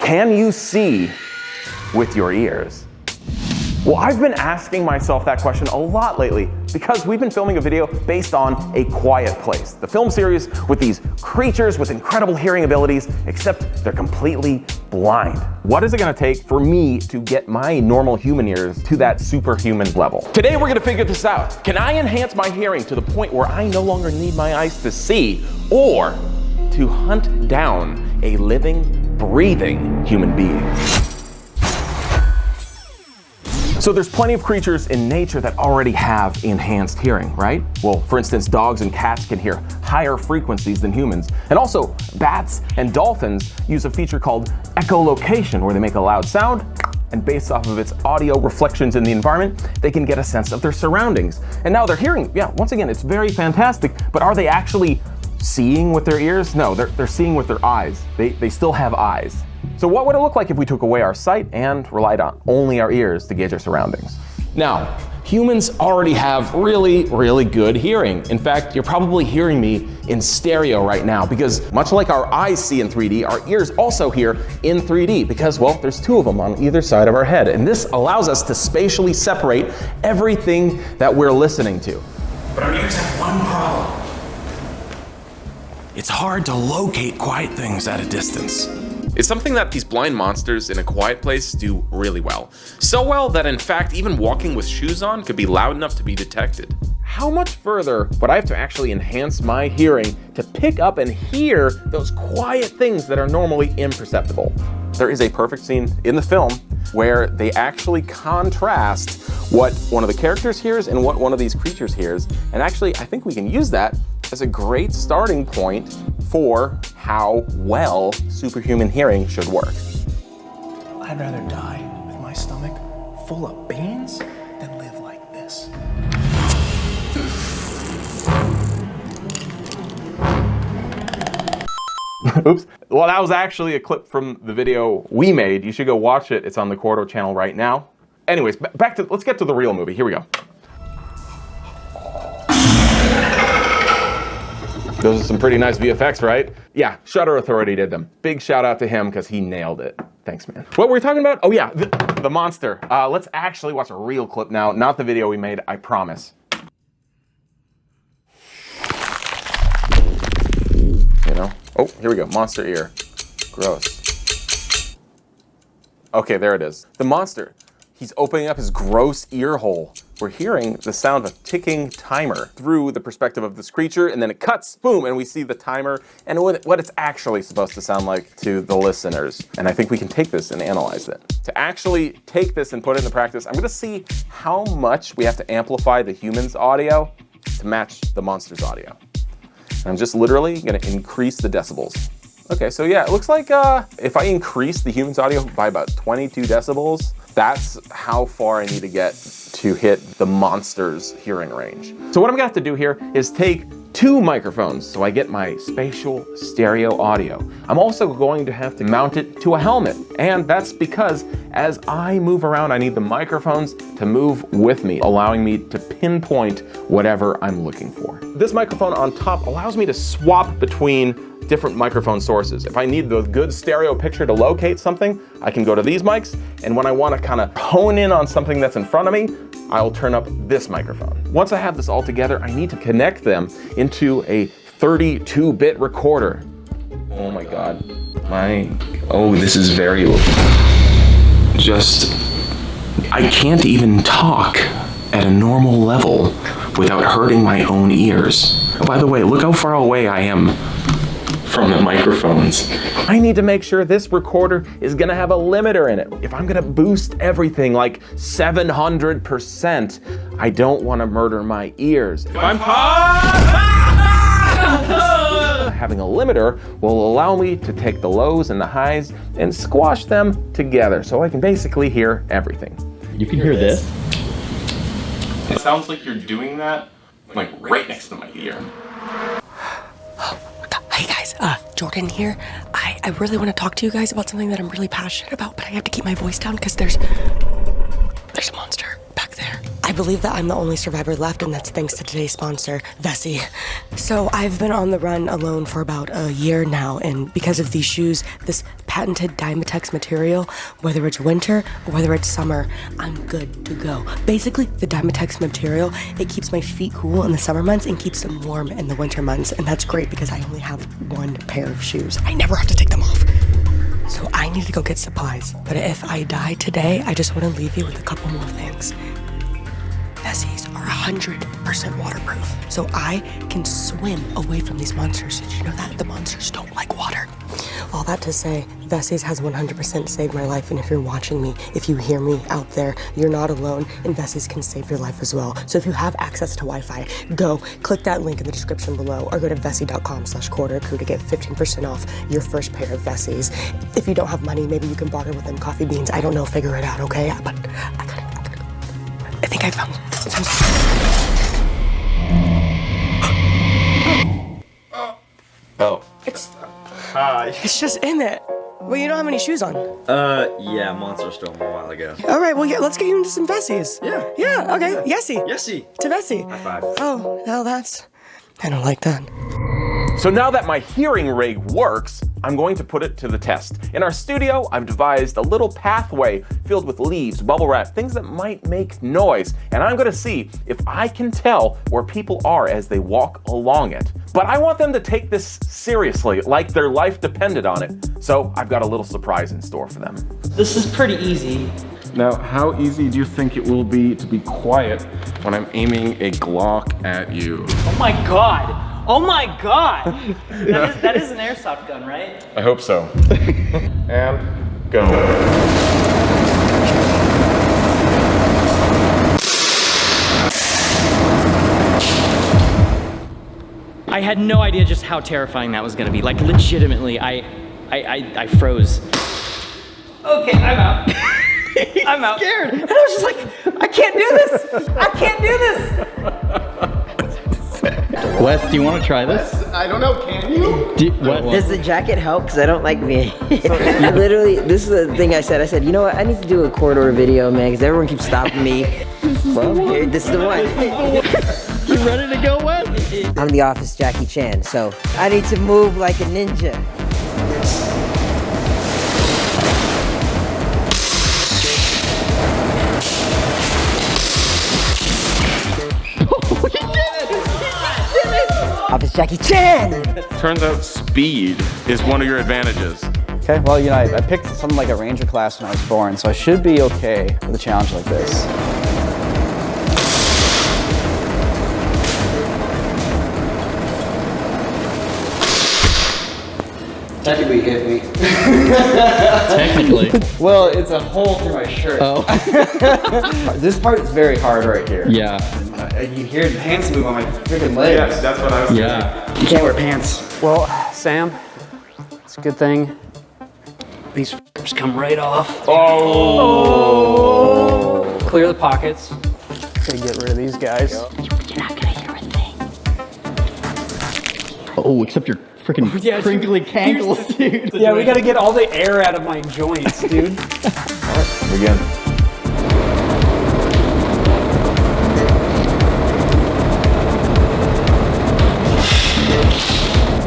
Can you see with your ears? Well, I've been asking myself that question a lot lately because we've been filming a video based on A Quiet Place, the film series with these creatures with incredible hearing abilities, except they're completely blind. What is it gonna take for me to get my normal human ears to that superhuman level? Today we're gonna figure this out. Can I enhance my hearing to the point where I no longer need my eyes to see or to hunt down a living, breathing human being? So there's plenty of creatures in nature that already have enhanced hearing, right? Well, for instance, dogs and cats can hear higher frequencies than humans. And also, bats and dolphins use a feature called echolocation, where they make a loud sound, and based off of its audio reflections in the environment, they can get a sense of their surroundings. And now their hearing, once again, it's very fantastic, but are they actually seeing with their ears? No, they're seeing with their eyes. They still have eyes. So what would it look like if we took away our sight and relied on only our ears to gauge our surroundings? Now, humans already have really, really good hearing. In fact, you're probably hearing me in stereo right now because much like our eyes see in 3D, our ears also hear in 3D because, well, there's two of them on either side of our head. And this allows us to spatially separate everything that we're listening to. But our ears have one problem. It's hard to locate quiet things at a distance. It's something that these blind monsters in A Quiet Place do really well. So well that in fact, even walking with shoes on could be loud enough to be detected. How much further would I have to actually enhance my hearing to pick up and hear those quiet things that are normally imperceptible? There is a perfect scene in the film where they actually contrast what one of the characters hears and what one of these creatures hears. And actually, I think we can use that as a great starting point for how well superhuman hearing should work. I'd rather die with my stomach full of beans than live like this. Oops. Well, that was actually a clip from the video we made. You should go watch it. It's on the Cordo channel right now. Anyways, let's get to the real movie. Here we go. Those are some pretty nice VFX, right? Yeah, Shutter Authority did them. Big shout out to him because he nailed it. Thanks, man. What were we talking about? Oh yeah, the monster. Let's actually watch a real clip now, not the video we made, I promise. You know? Oh, here we go, monster ear. Gross. Okay, there it is. The monster. He's opening up his gross ear hole. We're hearing the sound of a ticking timer through the perspective of this creature, and then it cuts, boom, and we see the timer and what it's actually supposed to sound like to the listeners. And I think we can take this and analyze it. To actually take this and put it into practice, I'm gonna see how much we have to amplify the human's audio to match the monster's audio. And I'm just literally gonna increase the decibels. Okay, so yeah, it looks like if I increase the human's audio by about 22 decibels, that's how far I need to get to hit the monster's hearing range. So what I'm gonna have to do here is take two microphones so I get my spatial stereo audio. I'm also going to have to mount it to a helmet. And that's because as I move around, I need the microphones to move with me, allowing me to pinpoint whatever I'm looking for. This microphone on top allows me to swap between different microphone sources. If I need the good stereo picture to locate something, I can go to these mics, and when I want to kind of hone in on something that's in front of me, I'll turn up this microphone. Once I have this all together, I need to connect them into a 32-bit recorder. Oh my God. Oh, this is very I can't even talk at a normal level without hurting my own ears. Oh, by the way, look how far away I am from the microphones. I need to make sure this recorder is gonna have a limiter in it. If I'm gonna boost everything like 700%, I don't wanna murder my ears. If I'm having a limiter will allow me to take the lows and the highs and squash them together so I can basically hear everything. You can hear this? It sounds like you're doing that like right next to my ear. Hey guys, Jordan here. I really want to talk to you guys about something that I'm really passionate about, but I have to keep my voice down because there's a monster back there. I believe that I'm the only survivor left, and that's thanks to today's sponsor, Vessi. So I've been on the run alone for about a year now, and because of these shoes, this patented Dymatex material, whether it's winter or whether it's summer, I'm good to go. Basically, the Dymatex material, it keeps my feet cool in the summer months and keeps them warm in the winter months. And that's great because I only have one pair of shoes. I never have to take them off. So I need to go get supplies. But if I die today, I just want to leave you with a couple more things. Vessies are 100% waterproof, so I can swim away from these monsters. Did you know that? The monsters don't like water. All that to say, Vessies has 100% saved my life, and if you're watching me, if you hear me out there, you're not alone, and Vessies can save your life as well. So if you have access to Wi-Fi, go click that link in the description below, or go to vessie.com/quartercrew to get 15% off your first pair of Vessies. If you don't have money, maybe you can barter with them coffee beans. I don't know, figure it out, okay? But I think I found some. Oh. It's just in it. Well, you don't have any shoes on. Yeah, Monster stole them a while ago. All right, well, yeah, let's get you into some Vessies. Yeah. Yeah, okay. Yessie. Yessie. To Vessie. High five. Oh, well, that's... I don't like that. So now that my hearing rig works, I'm going to put it to the test. In our studio, I've devised a little pathway filled with leaves, bubble wrap, things that might make noise. And I'm gonna see if I can tell where people are as they walk along it. But I want them to take this seriously, like their life depended on it. So I've got a little surprise in store for them. This is pretty easy. Now, how easy do you think it will be to be quiet when I'm aiming a Glock at you? Oh my god! Oh my god! That is an airsoft gun, right? I hope so. And go. I had no idea just how terrifying that was gonna be. Like, legitimately, I froze. Okay, I'm out. I'm out. Scared. And I was just like, I can't do this. I can't do this. Wes, do you want to try this? I don't know, can you? Does the jacket help? Because I don't like being. Literally, this is the thing I said. I said, you know what? I need to do a corridor video, man, because everyone keeps stopping me. Well, here, this is the one. You ready to go, Wes? I'm the office Jackie Chan, so I need to move like a ninja. Office Jackie Chan! Turns out speed is one of your advantages. Okay, well, you know, I picked something like a ranger class when I was born, so I should be okay with a challenge like this. Technically, it hit me. Technically. Well, it's a hole through my shirt. Oh. This part is very hard right here. Yeah. You hear the pants move on my freaking legs. Yes, that's what I was thinking. Yeah. You can't wear pants. Well, Sam, it's a good thing these Just come right off. Oh! Clear the pockets. Gotta get rid of these guys. You're not gonna hear a thing. Oh, except your freaking crinkly cankles, dude. Yeah, we gotta get all the air out of my joints, dude. Again.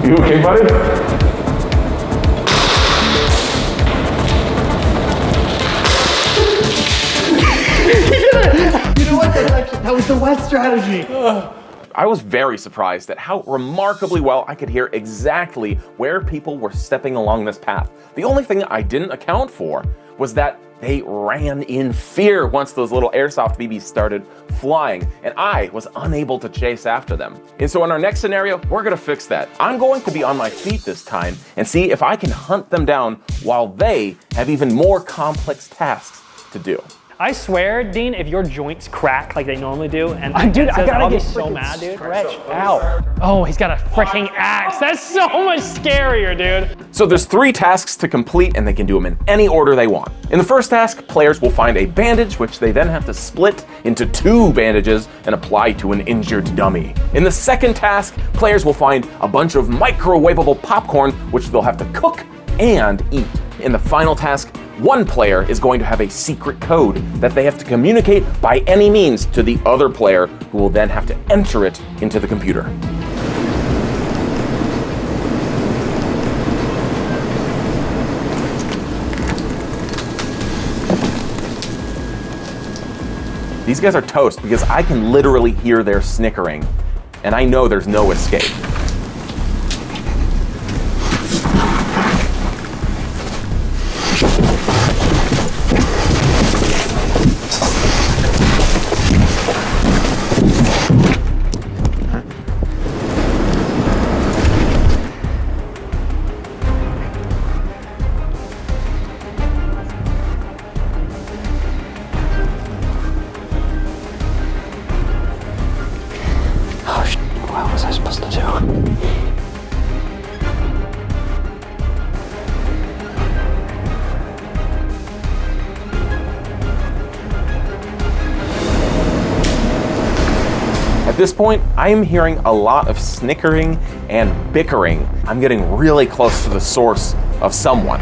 You okay, buddy? You know what? That was the Wes strategy. I was very surprised at how remarkably well I could hear exactly where people were stepping along this path. The only thing I didn't account for was that they ran in fear once those little airsoft BBs started flying, and I was unable to chase after them. And so in our next scenario, we're gonna fix that. I'm going to be on my feet this time and see if I can hunt them down while they have even more complex tasks to do. I swear, Dean, if your joints crack like they normally do, and Dude, I gotta I'll be get so freaking mad, dude. stretched out. Oh, he's got a freaking axe. That's so much scarier, dude. So there's 3 tasks to complete, and they can do them in any order they want. In the first task, players will find a bandage, which they then have to split into 2 bandages and apply to an injured dummy. In the second task, players will find a bunch of microwavable popcorn, which they'll have to cook and eat. In the final task, one player is going to have a secret code that they have to communicate by any means to the other player, who will then have to enter it into the computer. These guys are toast because I can literally hear their snickering, and I know there's no escape. What was I supposed to do? At this point, I am hearing a lot of snickering and bickering. I'm getting really close to the source of someone.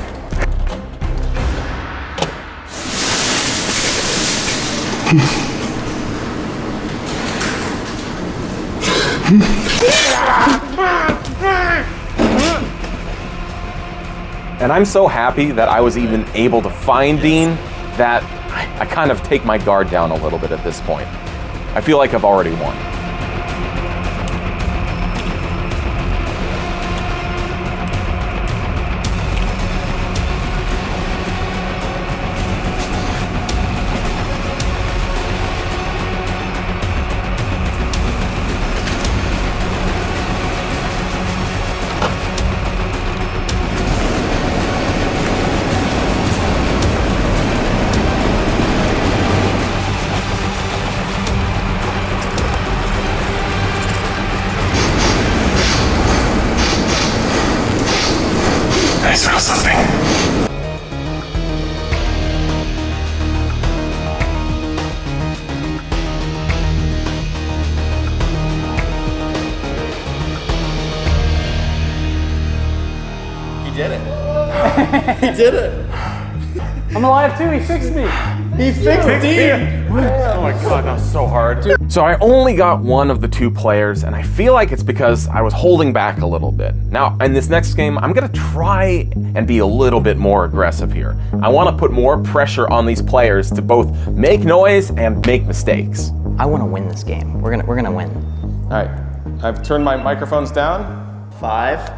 And I'm so happy that I was even able to find Dean that I kind of take my guard down a little bit at this point. I feel like I've already won. I smell something. He did it. He did it. I'm alive too. He fixed me. He fixed Dean. Oh my god, that was so hard. So I only got one of the two players, and I feel like it's because I was holding back a little bit. Now, in this next game, I'm gonna try and be a little bit more aggressive here. I wanna put more pressure on these players to both make noise and make mistakes. I want to win this game. We're gonna win. All right, I've turned my microphones down. 5,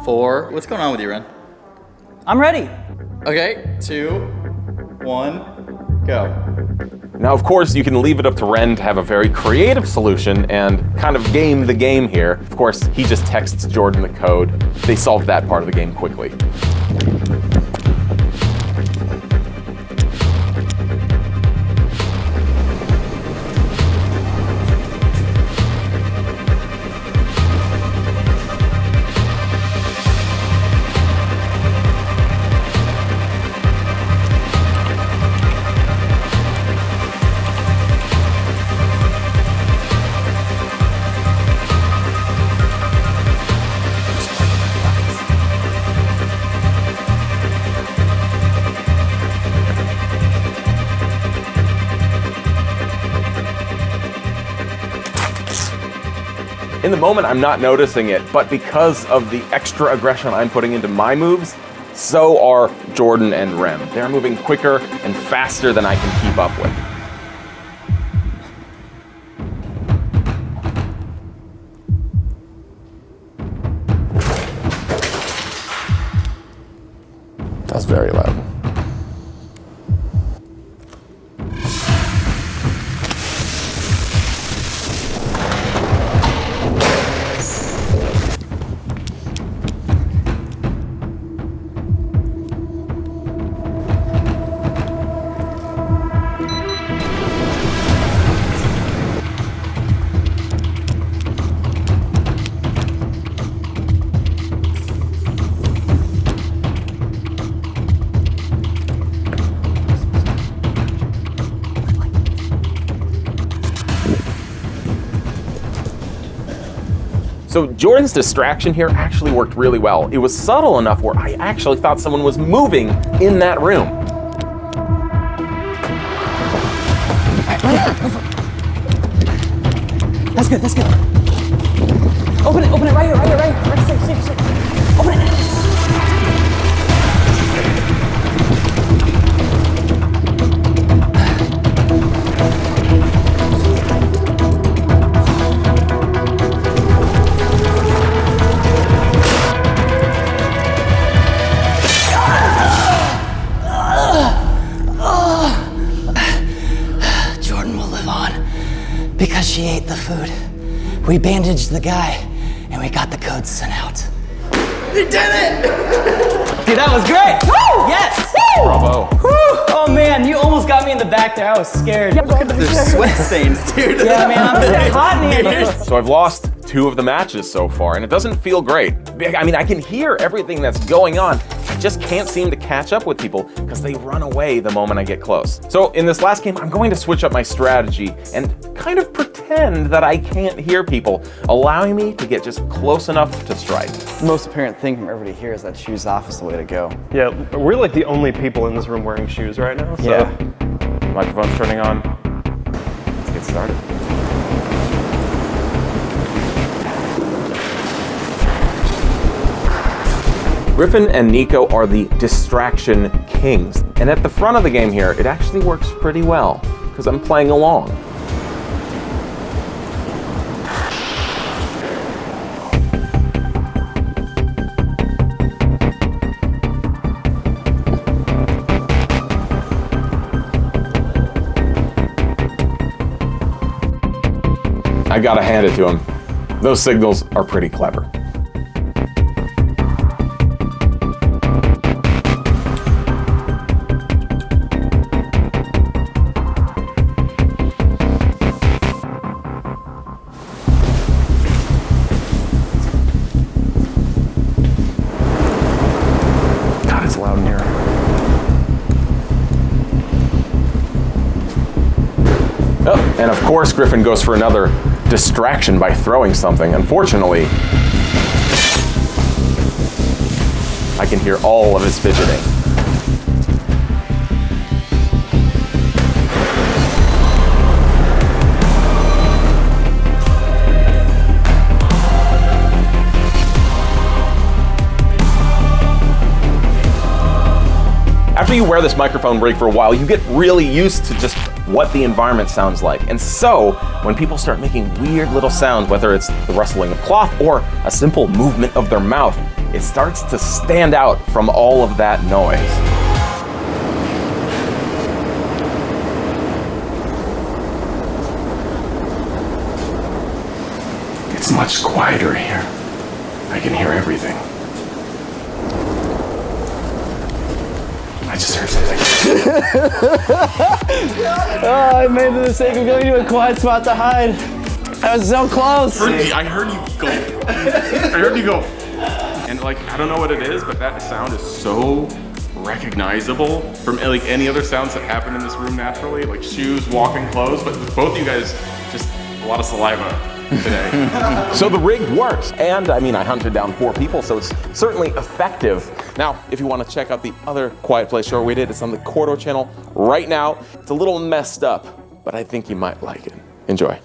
4. What's going on with you, Ren? I'm ready. Okay, 2, 1, go. Now, of course, you can leave it up to Ren to have a very creative solution and kind of game the game here. Of course, he just texts Jordan the code. They solved that part of the game quickly. In the moment, I'm not noticing it, but because of the extra aggression I'm putting into my moves, so are Jordan and Rem. They're moving quicker and faster than I can keep up with. That's very loud. So Jordan's distraction here actually worked really well. It was subtle enough where I actually thought someone was moving in that room. That's good, that's good. Open it right here, safe. Open it. She ate the food. We bandaged the guy, and we got the code sent out. You did it! Dude, that was great! Woo! Yes! Woo! Bravo. Woo! Oh man, you almost got me in the back there. I was scared. There's sweat stains, dude. Yeah, man, I'm getting hot in here. So I've lost 2 of the matches so far, and it doesn't feel great. I mean, I can hear everything that's going on. I just can't seem to catch up with people because they run away the moment I get close. So in this last game, I'm going to switch up my strategy and kind of pretend that I can't hear people, allowing me to get just close enough to strike. The most apparent thing from everybody here is that shoes off is the way to go. Yeah, we're like the only people in this room wearing shoes right now. So. Yeah. Microphone's turning on. Let's get started. Griffin and Nico are the distraction kings. And at the front of the game here, it actually works pretty well because I'm playing along. I gotta hand it to him. Those signals are pretty clever. God, it's loud in here. Oh, and of course Griffin goes for another distraction by throwing something. Unfortunately, I can hear all of his fidgeting. After you wear this microphone rig for a while, you get really used to just what the environment sounds like. And so, when people start making weird little sounds, whether it's the rustling of cloth or a simple movement of their mouth, it starts to stand out from all of that noise. It's much quieter here. I can hear everything. I just heard something. Oh, I made the mistake of going to a quiet spot to hide. I was so close. I heard you go. I heard you go. And like, I don't know what it is, but that sound is so recognizable from like any other sounds that happen in this room naturally, like shoes, walking, clothes. But both of you guys, just a lot of saliva today. So the rig works, and I mean, I hunted down 4 people, so it's certainly effective. Now, if you want to check out the other Quiet Place show we did, it's on the Corridor channel right now. It's a little messed up, but I think you might like it. Enjoy.